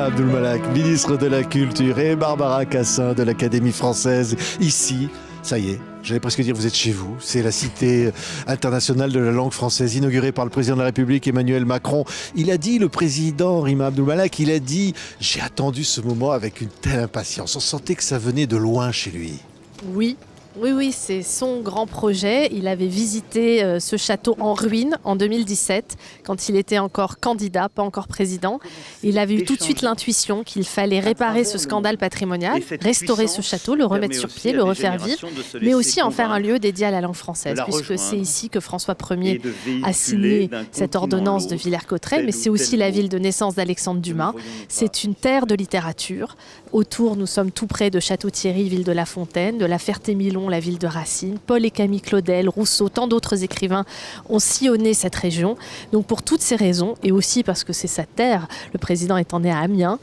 Rima Abdul-Malak, ministre de la Culture, et Barbara Cassin de l'Académie française, ici. Ça y est, j'allais presque dire vous êtes chez vous. C'est la Cité internationale de la langue française inaugurée par le président de la République Emmanuel Macron. Il a dit, le président Rima Abdul-Malak, il a dit « J'ai attendu ce moment avec une telle impatience ». On sentait que ça venait de loin chez lui. Oui, c'est son grand projet. Il avait visité ce château en ruine en 2017, quand il était encore candidat, pas encore président. Il avait eu tout de suite l'intuition qu'il fallait réparer ce scandale patrimonial, restaurer ce château, le remettre sur pied, le refaire vivre, mais aussi en faire un lieu dédié à la langue française, puisque c'est ici que François Ier a signé cette ordonnance de Villers-Cotterêts, mais c'est aussi la ville de naissance d'Alexandre Dumas. C'est une terre de littérature. Autour, nous sommes tout près de Château-Thierry, ville de La Fontaine, de La Ferté-Milon, la ville de Racine. Paul et Camille Claudel, Rousseau, tant d'autres écrivains ont sillonné cette région. Donc pour toutes ces raisons, et aussi parce que c'est sa terre, le président étant né à Amiens,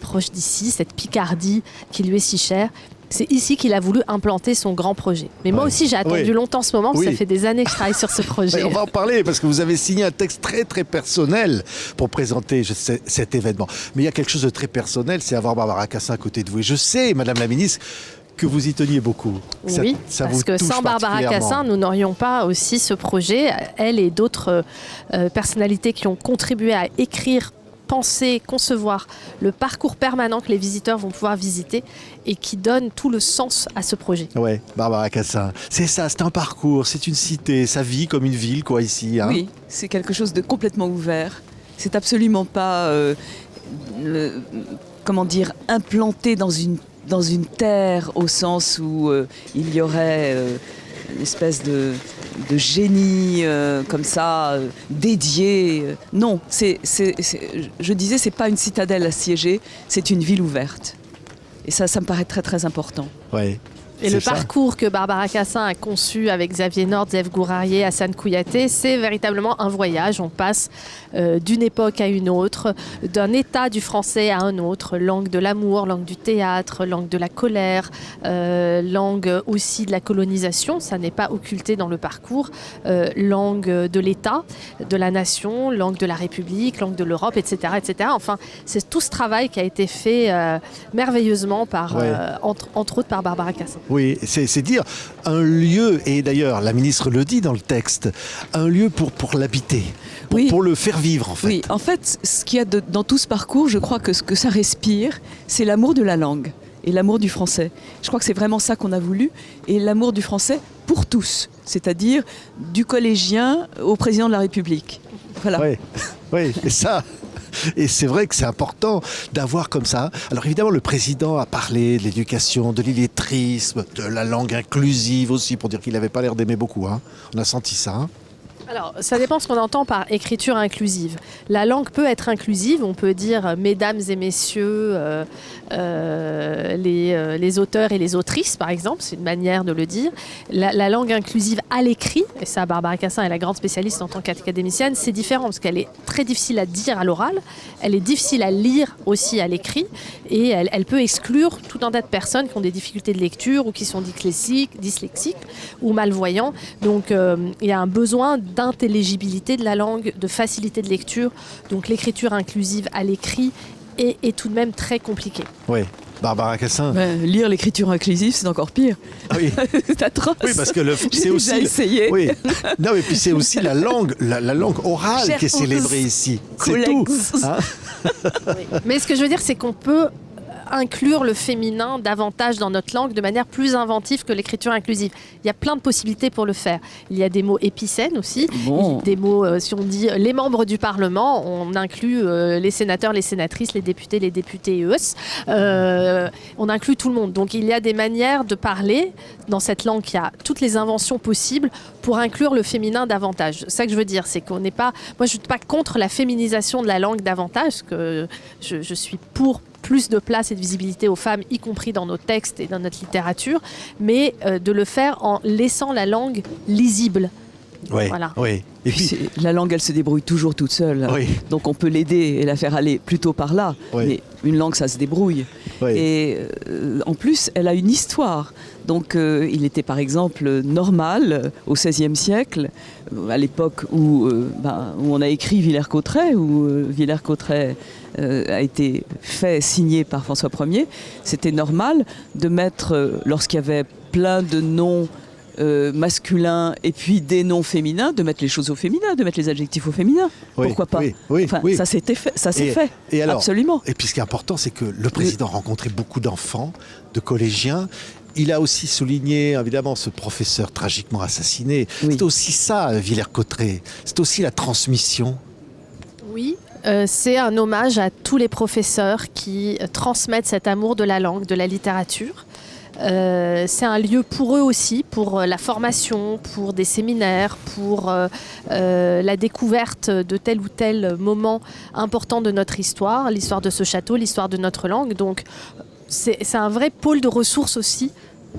proche d'ici, cette Picardie qui lui est si chère, c'est ici qu'il a voulu implanter son grand projet. Mais moi aussi, j'ai attendu longtemps ce moment, ça fait des années que je travaille sur ce projet. On va en parler, parce que vous avez signé un texte très très personnel pour présenter cet événement. Mais il y a quelque chose de très personnel, c'est avoir Barbara Cassin à côté de vous. Et je sais, Madame la Ministre, que vous y teniez beaucoup. Oui, parce que sans Barbara Cassin, nous n'aurions pas aussi ce projet. Elle et d'autres personnalités qui ont contribué à écrire, penser, concevoir le parcours permanent que les visiteurs vont pouvoir visiter et qui donne tout le sens à ce projet. Oui, Barbara Cassin, c'est ça, c'est un parcours, c'est une cité, ça vit comme une ville quoi ici. Hein. Oui, c'est quelque chose de complètement ouvert. C'est absolument pas, comment dire, implanté dans une terre au sens où il y aurait une espèce de génie comme ça, dédié. Non, je disais, c'est pas une citadelle assiégée, c'est une ville ouverte. Et ça me paraît très très important. Ouais. Et le parcours que Barbara Cassin a conçu avec Xavier Nord, Zef Gourarié, Hassan Kouyaté, c'est véritablement un voyage. On passe d'une époque à une autre, d'un état du français à un autre, langue de l'amour, langue du théâtre, langue de la colère, langue aussi de la colonisation, ça n'est pas occulté dans le parcours, langue de l'État, de la nation, langue de la République, langue de l'Europe, etc., etc. Enfin, c'est tout ce travail qui a été fait merveilleusement par, entre autres par Barbara Cassin. Oui, c'est dire un lieu, et d'ailleurs la ministre le dit dans le texte, un lieu pour l'habiter, pour le faire vivre en fait. Oui, en fait, ce qu'il y a dans tout ce parcours, je crois que ce que ça respire, c'est l'amour de la langue et l'amour du français. Je crois que c'est vraiment ça qu'on a voulu, et l'amour du français pour tous, c'est-à-dire du collégien au président de la République. Voilà. Oui, et ça... Et c'est vrai que c'est important d'avoir comme ça. Alors évidemment, le président a parlé de l'éducation, de l'illettrisme, de la langue inclusive aussi, pour dire qu'il n'avait pas l'air d'aimer beaucoup. Hein. On a senti ça. Hein. Alors, ça dépend ce qu'on entend par écriture inclusive. La langue peut être inclusive, on peut dire mesdames et messieurs, les auteurs et les autrices, par exemple, c'est une manière de le dire. La langue inclusive à l'écrit, et ça, Barbara Cassin est la grande spécialiste en tant qu'académicienne, c'est différent parce qu'elle est très difficile à dire à l'oral, elle est difficile à lire aussi à l'écrit, et elle peut exclure tout un tas de personnes qui ont des difficultés de lecture ou qui sont dyslexiques ou malvoyants. Donc, il y a un besoin d'intelligibilité de la langue, de facilité de lecture. Donc l'écriture inclusive à l'écrit est tout de même très compliquée. Oui, Barbara Cassin. Lire l'écriture inclusive, c'est encore pire. Oui. C'est atroce. Oui, parce que j'ai déjà essayé. Oui. Non, mais puis c'est aussi la langue orale qui est célébrée ici. C'est tout. Hein. Oui. Mais ce que je veux dire, c'est qu'on peut inclure le féminin davantage dans notre langue de manière plus inventive que l'écriture inclusive. Il y a plein de possibilités pour le faire. Il y a des mots épicènes aussi, des mots, si on dit les membres du Parlement, on inclut les sénateurs, les sénatrices, les députés on inclut tout le monde. Donc il y a des manières de parler dans cette langue qui a toutes les inventions possibles pour inclure le féminin davantage. C'est ça que je veux dire, c'est qu'on n'est pas... Moi, je ne suis pas contre la féminisation de la langue davantage, que je suis pour plus de place et de visibilité aux femmes, y compris dans nos textes et dans notre littérature, mais de le faire en laissant la langue lisible. Oui, voilà. Oui. Et puis, la langue, elle se débrouille toujours toute seule. Oui. Donc on peut l'aider et la faire aller plutôt par là. Oui. Mais une langue, ça se débrouille. Oui. Et en plus, elle a une histoire. Donc il était par exemple normal au XVIe siècle, à l'époque où on a écrit Villers-Cotterêts, où Villers-Cotterêts a été signé par François Ier, c'était normal de mettre, lorsqu'il y avait plein de noms masculins et puis des noms féminins, de mettre les choses au féminin, de mettre les adjectifs au féminin. Oui, Pourquoi pas? oui, Ça s'est fait. Et alors, absolument. Et puis ce qui est important, c'est que le président rencontrait beaucoup d'enfants, de collégiens. Il a aussi souligné, évidemment, ce professeur tragiquement assassiné. Oui. C'est aussi ça, Villers-Cotterêts. C'est aussi la transmission. Oui, c'est un hommage à tous les professeurs qui transmettent cet amour de la langue, de la littérature. C'est un lieu pour eux aussi, pour la formation, pour des séminaires, pour la découverte de tel ou tel moment important de notre histoire, l'histoire de ce château, l'histoire de notre langue. Donc c'est un vrai pôle de ressources aussi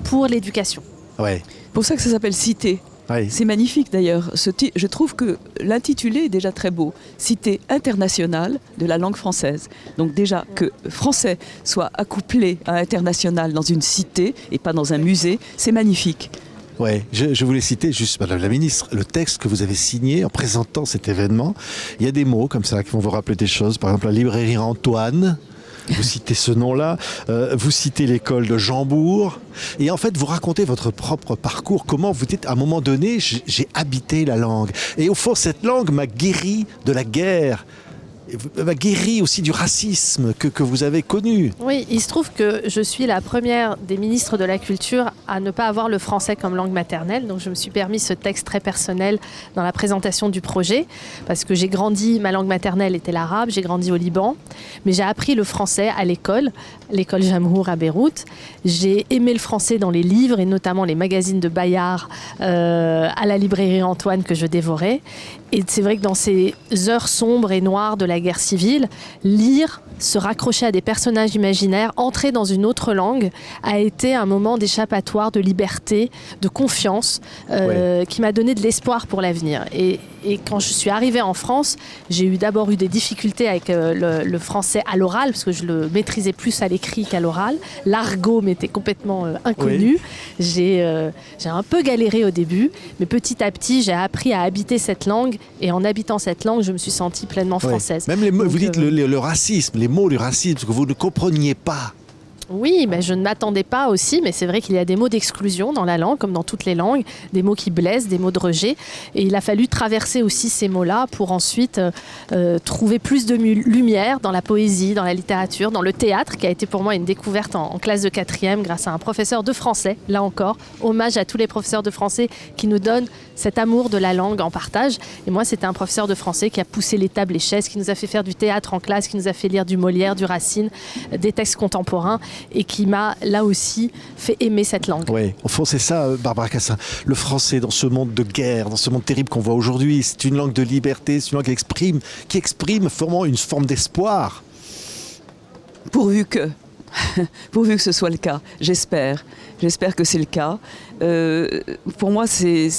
pour l'éducation. Ouais. Pour ça que ça s'appelle Cité. Ouais. C'est magnifique d'ailleurs. Je trouve que l'intitulé est déjà très beau. Cité internationale de la langue française. Donc déjà que français soit accouplé à international dans une cité et pas dans un musée, c'est magnifique. Ouais, je voulais citer juste, Madame la Ministre, le texte que vous avez signé en présentant cet événement. Il y a des mots comme ça qui vont vous rappeler des choses. Par exemple, la librairie Antoine. Vous citez ce nom-là, vous citez l'école de Jambourg, et en fait vous racontez votre propre parcours, comment vous dites à un moment donné j'ai habité la langue, et au fond cette langue m'a guéri de la guerre, m'a guéri aussi du racisme que vous avez connu. Oui, il se trouve que je suis la première des ministres de la Culture à ne pas avoir le français comme langue maternelle. Donc je me suis permis ce texte très personnel dans la présentation du projet, parce que j'ai grandi, ma langue maternelle était l'arabe, j'ai grandi au Liban, mais j'ai appris le français à l'école Jamhour à Beyrouth. J'ai aimé le français dans les livres et notamment les magazines de Bayard à la librairie Antoine que je dévorais. Et c'est vrai que dans ces heures sombres et noires de la guerre civile, lire, se raccrocher à des personnages imaginaires, entrer dans une autre langue, a été un moment d'échappatoire, de liberté, de confiance, qui m'a donné de l'espoir pour l'avenir. Et quand je suis arrivée en France, j'ai d'abord eu des difficultés avec le français à l'oral, parce que je le maîtrisais plus à l'écrit qu'à l'oral. L'argot m'était complètement inconnu. Oui. J'ai un peu galéré au début, mais petit à petit, j'ai appris à habiter cette langue. Et en habitant cette langue, je me suis sentie pleinement française. Même les mots, vous dites le racisme, les mots du racisme, que vous ne compreniez pas. Oui, mais je ne m'attendais pas aussi, mais c'est vrai qu'il y a des mots d'exclusion dans la langue, comme dans toutes les langues, des mots qui blessent, des mots de rejet. Et il a fallu traverser aussi ces mots-là pour ensuite trouver plus de lumière dans la poésie, dans la littérature, dans le théâtre, qui a été pour moi une découverte en classe de 4e grâce à un professeur de français, là encore. Hommage à tous les professeurs de français qui nous donnent cet amour de la langue en partage. Et moi, c'était un professeur de français qui a poussé les tables, les chaises, qui nous a fait faire du théâtre en classe, qui nous a fait lire du Molière, du Racine, des textes contemporains, et qui m'a, là aussi, fait aimer cette langue. Oui, au fond, c'est ça, Barbara Cassin. Le français, dans ce monde de guerre, dans ce monde terrible qu'on voit aujourd'hui, c'est une langue de liberté, c'est une langue qui exprime vraiment une forme d'espoir. Pourvu que ce soit le cas, j'espère. J'espère que c'est le cas. Pour moi, c'est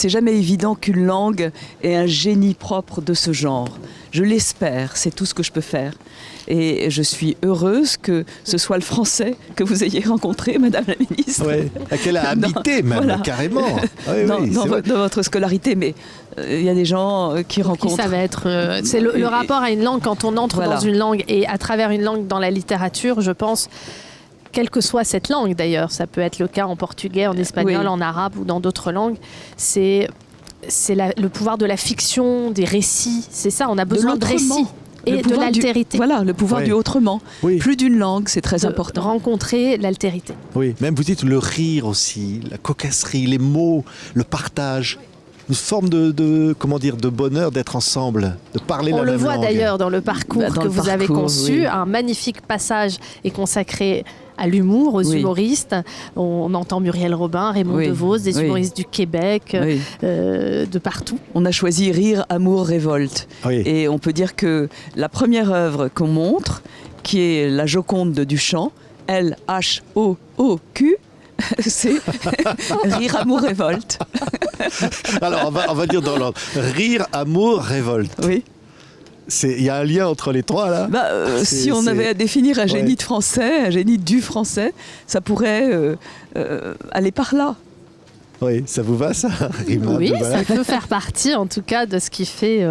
jamais évident qu'une langue ait un génie propre de ce genre. Je l'espère, c'est tout ce que je peux faire. Et je suis heureuse que ce soit le français que vous ayez rencontré, Madame la Ministre. Oui, qu'elle a habité même, voilà. Carrément. Oui, dans votre scolarité, mais il y a des gens qui rencontrent... Ça va être... c'est le rapport à une langue, quand on entre dans une langue, et à travers une langue dans la littérature, je pense... Quelle que soit cette langue d'ailleurs, ça peut être le cas en portugais, en espagnol, en arabe ou dans d'autres langues, c'est le pouvoir de la fiction, des récits, c'est ça, on a besoin de récits et de l'altérité. Voilà, le pouvoir du autrement. Oui. Plus d'une langue, c'est très important. Rencontrer l'altérité. Oui, même vous dites le rire aussi, la cocasserie, les mots, le partage. Une forme de bonheur d'être ensemble, de parler la même langue. On le voit d'ailleurs dans le parcours que vous avez conçu. Un magnifique passage est consacré à l'humour, aux humoristes. On entend Muriel Robin, Raymond DeVos, des humoristes du Québec, de partout. On a choisi Rire, Amour, Révolte. Et on peut dire que la première œuvre qu'on montre, qui est La Joconde de Duchamp, L-H-O-O-Q, c'est rire, amour, révolte. Alors, on va dire dans l'ordre. Rire, amour, révolte. Oui. Il y a un lien entre les trois, là. Si on avait à définir un génie de français, un génie du français, ça pourrait aller par là. Oui, ça vous va, ça, Rima? Oui, ça peut faire partie, en tout cas, de ce qui fait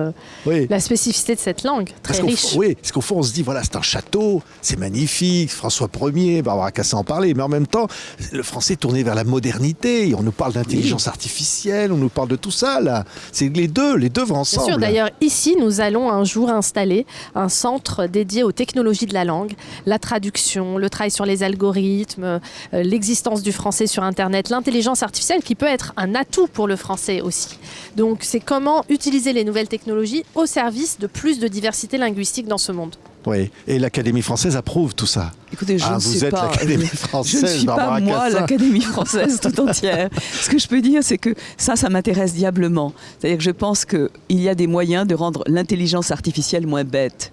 la spécificité de cette langue, très riche. Oui, parce qu'au fond, on se dit, voilà, c'est un château, c'est magnifique, François Ier, Barbara Cassin en parlait, mais en même temps, le français est tourné vers la modernité, on nous parle d'intelligence artificielle, on nous parle de tout ça, là. C'est les deux vont ensemble. Bien sûr, d'ailleurs, ici, nous allons un jour installer un centre dédié aux technologies de la langue, la traduction, le travail sur les algorithmes, l'existence du français sur Internet, l'intelligence artificielle qui peut être un atout pour le français aussi. Donc c'est comment utiliser les nouvelles technologies au service de plus de diversité linguistique dans ce monde. Oui, et l'Académie française approuve tout ça. Écoutez, je ne vous sais êtes pas. l'Académie française, je ne suis Barbara pas, moi, Cassin. l'Académie française tout entière. Ce que je peux dire, c'est que ça m'intéresse diablement. C'est-à-dire que je pense qu'il y a des moyens de rendre l'intelligence artificielle moins bête.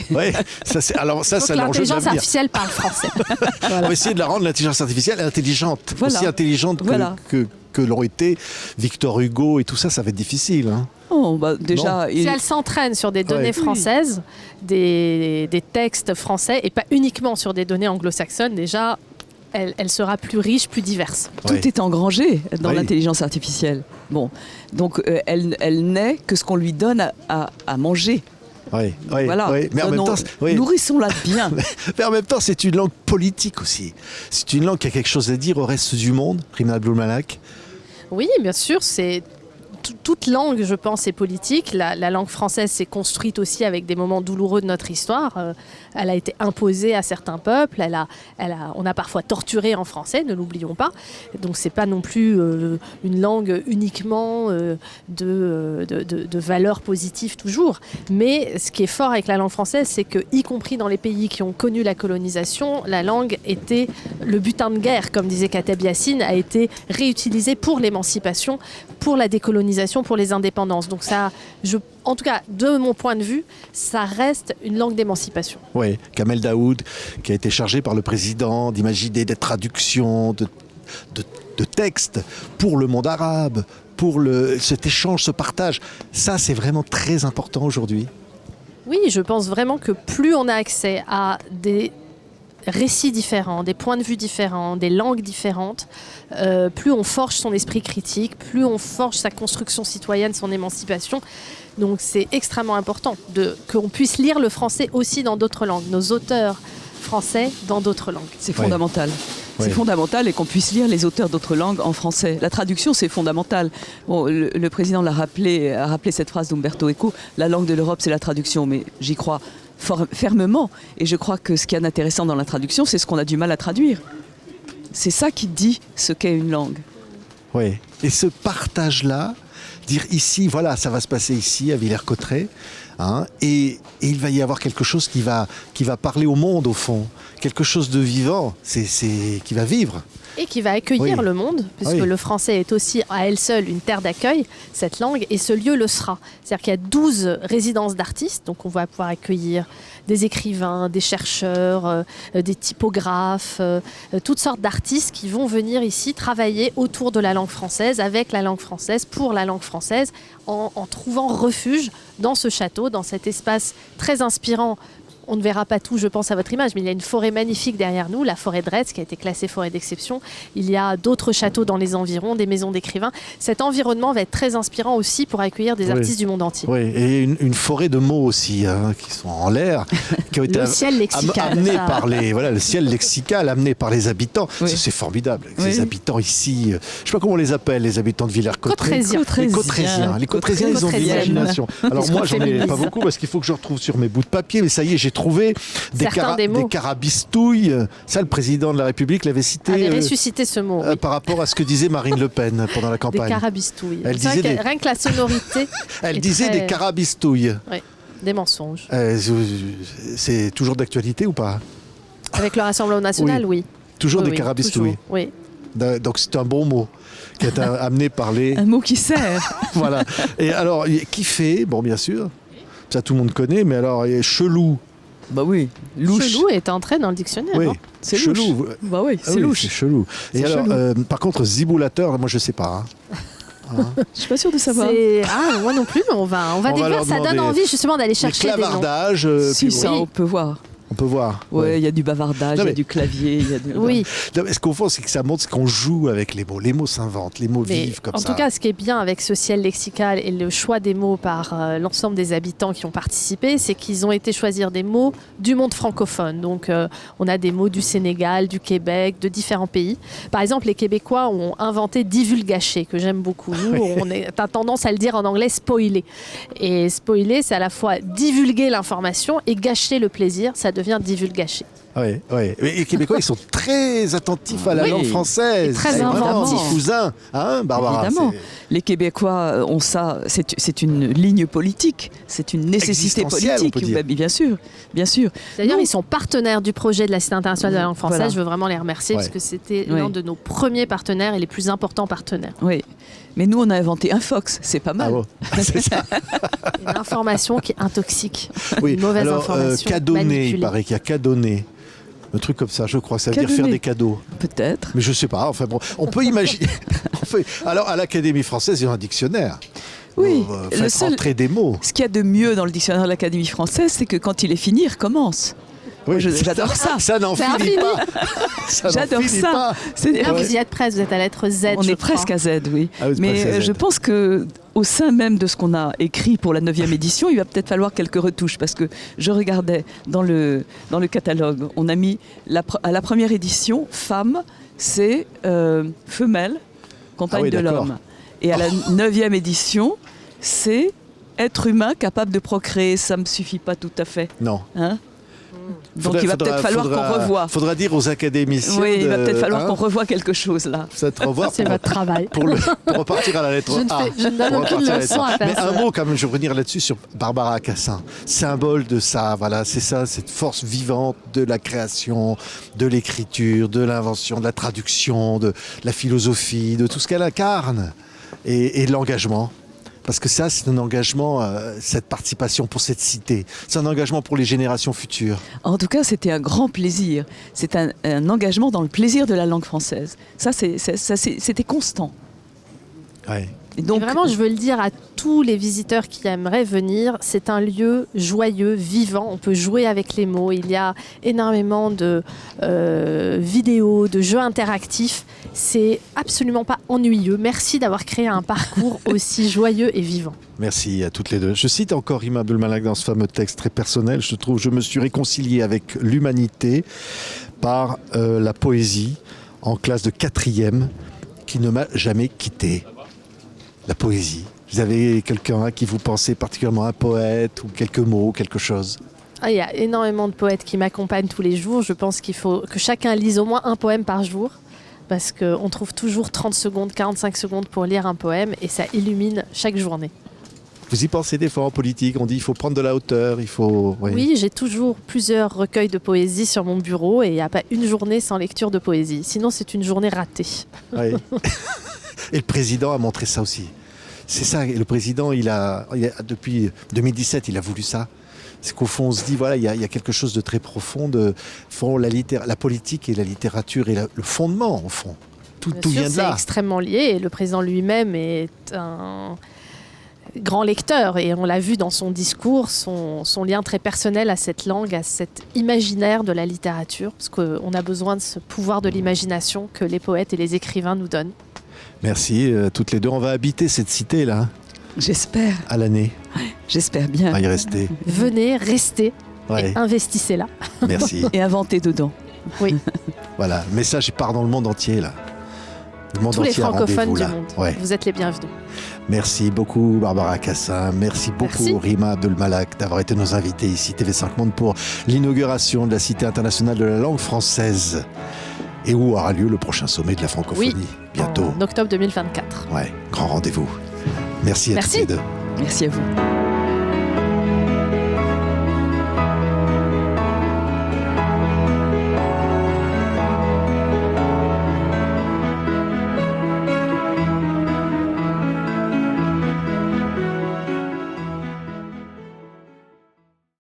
Oui, ça c'est l'enjeu de l'intelligence l'avenir. artificielle parle français. On va essayer de la rendre, l'intelligence artificielle, intelligente. Voilà. Aussi intelligente que l'ont été Victor Hugo et tout ça, ça va être difficile. Hein. Oh, déjà, Si elle s'entraîne sur des données françaises, des textes français, et pas uniquement sur des données anglo-saxonnes, déjà, elle sera plus riche, plus diverse. Tout est engrangé dans l'intelligence artificielle. Bon, donc elle n'est que ce qu'on lui donne à manger. Voilà. Mais en même temps, nourrissons-la bien. Mais en même temps, c'est une langue politique aussi. C'est une langue qui a quelque chose à dire au reste du monde, Rima Abdul-Malak. Oui, bien sûr, c'est toute langue, je pense, est politique. La langue française s'est construite aussi avec des moments douloureux de notre histoire. Elle a été imposée à certains peuples. On a parfois torturé en français, ne l'oublions pas. Donc c'est pas non plus une langue uniquement de valeurs positives toujours. Mais ce qui est fort avec la langue française, c'est que, y compris dans les pays qui ont connu la colonisation, la langue était le butin de guerre, comme disait Kateb Yassine, a été réutilisée pour l'émancipation, pour la décolonisation, pour les indépendances. Donc ça, en tout cas, de mon point de vue, ça reste une langue d'émancipation. Oui, Kamel Daoud, qui a été chargé par le président d'imaginer des traductions de textes pour le monde arabe, pour cet échange, ce partage. Ça, c'est vraiment très important aujourd'hui. Oui, je pense vraiment que plus on a accès à des récits différents, des points de vue différents, des langues différentes, plus on forge son esprit critique, plus on forge sa construction citoyenne, son émancipation. Donc c'est extrêmement important qu'on puisse lire le français aussi dans d'autres langues, nos auteurs français dans d'autres langues. C'est fondamental. C'est fondamental et qu'on puisse lire les auteurs d'autres langues en français. La traduction, c'est fondamental. Bon, le président a rappelé cette phrase d'Umberto Eco, la langue de l'Europe, c'est la traduction, mais j'y crois fermement. Et je crois que ce qu'il y a d'intéressant dans la traduction, c'est ce qu'on a du mal à traduire. C'est ça qui dit ce qu'est une langue. Oui. Et ce partage-là, dire ici, voilà, ça va se passer ici, à Villers-Cotterêts, hein, et il va y avoir quelque chose qui va parler au monde, au fond. Quelque chose de vivant, qui va vivre. Et qui va accueillir le monde, puisque le français est aussi à elle seule une terre d'accueil, cette langue, et ce lieu le sera. C'est-à-dire qu'il y a 12 résidences d'artistes, donc on va pouvoir accueillir des écrivains, des chercheurs, des typographes, toutes sortes d'artistes qui vont venir ici travailler autour de la langue française, avec la langue française, pour la langue française, en trouvant refuge dans ce château, dans cet espace très inspirant. On ne verra pas tout, je pense, à votre image, mais il y a une forêt magnifique derrière nous, la forêt de Retz, qui a été classée forêt d'exception. Il y a d'autres châteaux dans les environs, des maisons d'écrivains. Cet environnement va être très inspirant aussi pour accueillir des artistes du monde entier. Oui, et une forêt de mots aussi, hein, qui sont en l'air, qui ont été amenés par le ciel lexical, amené par les habitants. C'est formidable. Les habitants ici, je ne sais pas comment on les appelle, les habitants de Villers-Cotterêts. Les Cotrésiens. Les Cotrésiens, ils ont de l'imagination. Alors moi, j'en ai pas beaucoup parce qu'il faut que je retrouve sur mes bouts de papier, mais ça y est, j'ai trouvé des carabistouilles. Ça, le président de la République l'avait cité. Avait ressuscité ce mot. Par rapport à ce que disait Marine Le Pen pendant la campagne. Des carabistouilles. Rien que la sonorité. Elle disait des carabistouilles. Oui, des mensonges. C'est toujours d'actualité ou pas? Avec le Rassemblement national, oui. Toujours des carabistouilles. Oui. Donc c'est un bon mot qui est amené par les... Un mot qui sert. Voilà. Et alors, qui fait, bon bien sûr, ça tout le monde connaît, mais alors Chelou, Bah oui, louche. Chelou est entré dans le dictionnaire. Oui, hein. C'est chelou. louche. Bah oui, Ah c'est oui, louche. c'est chelou. Et C'est alors, chelou. par contre, ziboulateur, moi je sais pas. Hein. Je suis pas sûre de savoir. Moi non plus, mais on va découvrir. leur Ça donne demander. envie justement d'aller Les chercher des noms. clavardages, Si, puis ça, bon, on peut voir. on peut voir. Ouais, il y a du bavardage, Non, il y mais- a du clavier, il y a du... Oui, Non, mais ce qu'on fait, c'est que ça montre qu'on joue avec les mots. Les mots s'inventent, les mots mais vivent comme en ça. tout cas, ce qui est bien avec ce ciel lexical et le choix des mots par l'ensemble des habitants qui ont participé, c'est qu'ils ont été choisir des mots du monde francophone. Donc, on a des mots du Sénégal, du Québec, de différents pays. Par exemple, les Québécois ont inventé divulgacher, que j'aime beaucoup. Nous, on a tendance à le dire en anglais spoiler. Et spoiler, c'est à la fois divulguer l'information et gâcher le plaisir. Ça devient divulgacher. Oui, oui. Et les Québécois, ils sont très attentifs à la Oui. langue française. Et très C'est vraiment inventifs. petit cousin, hein, Barbara. Évidemment. c'est- Les Québécois ont ça, c'est une ligne politique, c'est une nécessité Existentielle, politique. on peut dire. Bah, bien sûr, bien sûr. D'ailleurs, Non. ils sont partenaires du projet de la Cité internationale de la langue française. Voilà. Je veux vraiment les remercier Ouais. parce que c'était Ouais. l'un de nos premiers partenaires et les plus importants partenaires. Oui. Mais nous, on a inventé un Fox, c'est pas mal. Ah bon. C'est ça. Une information qui intoxique. Oui. Une mauvaise Alors, information. cadonner, il manipulée. paraît qu'il y a cadonner. Un truc comme ça, je crois. Ça veut dire Cadonner. faire des cadeaux. Peut-être. Mais je sais pas. Enfin bon, on peut imaginer. Alors, à l'Académie française, il y a un dictionnaire. Oui. Faites Le seul- rentrer des mots. Ce qu'il y a de mieux dans le dictionnaire de l'Académie française, c'est que quand il est fini, il recommence. Oui, J'adore ça. Ça n'en C'est finit infini. pas. Ça n'en J'adore finit ça. pas. C'est- Là, Ouais. vous y êtes presque, vous êtes à la lettre Z. On je est crois. presque à Z, oui. Ah, vous êtes Mais presque à Z. je pense que au sein même de ce qu'on a écrit pour la 9e édition, il va peut-être falloir quelques retouches parce que je regardais dans le catalogue, on a mis à la première édition, femme, c'est femelle, compagne Ah oui, de d'accord. l'homme. Et à la 9e édition, c'est être humain capable de procréer. Ça ne me suffit pas tout à fait. Non. Hein. Donc il va peut-être falloir qu'on revoie. Faudra dire aux académiciens. Oui, il va peut-être falloir hein, qu'on revoie quelque chose là. peut-être revoir C'est votre travail. pour repartir à la lettre Je ne A. fais- je ne donne Pour aucune repartir à la leçon lettre A. à personne. Mais un mot quand même, je veux revenir là-dessus sur Barbara Cassin. Symbole de ça, voilà, c'est ça, cette force vivante de la création, de l'écriture, de l'invention, de la traduction, de la philosophie, de tout ce qu'elle incarne et de l'engagement. Parce que ça, c'est un engagement, cette participation pour cette cité. C'est un engagement pour les générations futures. En tout cas, c'était un grand plaisir. C'est un engagement dans le plaisir de la langue française. Ça, c'était constant. Ouais. Et Et donc, vraiment, je veux le dire à tous les visiteurs qui aimeraient venir, c'est un lieu joyeux, vivant. On peut jouer avec les mots. Il y a énormément de vidéos, de jeux interactifs. C'est absolument pas ennuyeux. Merci d'avoir créé un parcours aussi joyeux et vivant. Merci à toutes les deux. Je cite encore Rima Abdul-Malak dans ce fameux texte très personnel. Je trouve, je me suis réconcilié avec l'humanité par la poésie en classe de 4e qui ne m'a jamais quitté. La poésie. Vous avez quelqu'un à qui vous pensez particulièrement, un poète ou quelques mots, quelque chose? Ah, il y a énormément de poètes qui m'accompagnent tous les jours. Je pense qu'il faut que chacun lise au moins un poème par jour. Parce qu'on trouve toujours 30 secondes, 45 secondes pour lire un poème et ça illumine chaque journée. Vous y pensez des fois en politique? On dit il faut prendre de la hauteur, il faut... Oui, j'ai toujours plusieurs recueils de poésie sur mon bureau et il n'y a pas une journée sans lecture de poésie. Sinon, c'est une journée ratée. Oui. Et le président a montré ça aussi. C'est ça, et le président, depuis 2017, il a voulu ça. C'est qu'au fond, on se dit, voilà, il y a quelque chose de très profond. La politique et la littérature et le fondement, au fond. Tout Bien sûr, vient de c'est là. extrêmement lié et le président lui-même est un grand lecteur et on l'a vu dans son discours, son lien très personnel à cette langue, à cet imaginaire de la littérature, parce qu'on a besoin de ce pouvoir de l'imagination que les poètes et les écrivains nous donnent. Merci, toutes les deux. On va habiter cette cité-là, j'espère à l'année. bien. On va y rester. Venez, restez Ouais, et investissez là. merci. Et inventer dedans. Oui, Voilà, le message part dans le monde entier, là. Le monde tous les entier a francophones rendez-vous, du là. monde. Ouais. Vous êtes les bienvenus. Merci beaucoup Barbara Cassin, merci beaucoup Merci. Rima Abdul-Malak d'avoir été nos invités ici TV5 Monde pour l'inauguration de la Cité internationale de la langue française et où aura lieu le prochain sommet de la francophonie bientôt. En octobre 2024. Ouais, grand rendez-vous. Merci à Merci. toutes les deux. Merci à vous.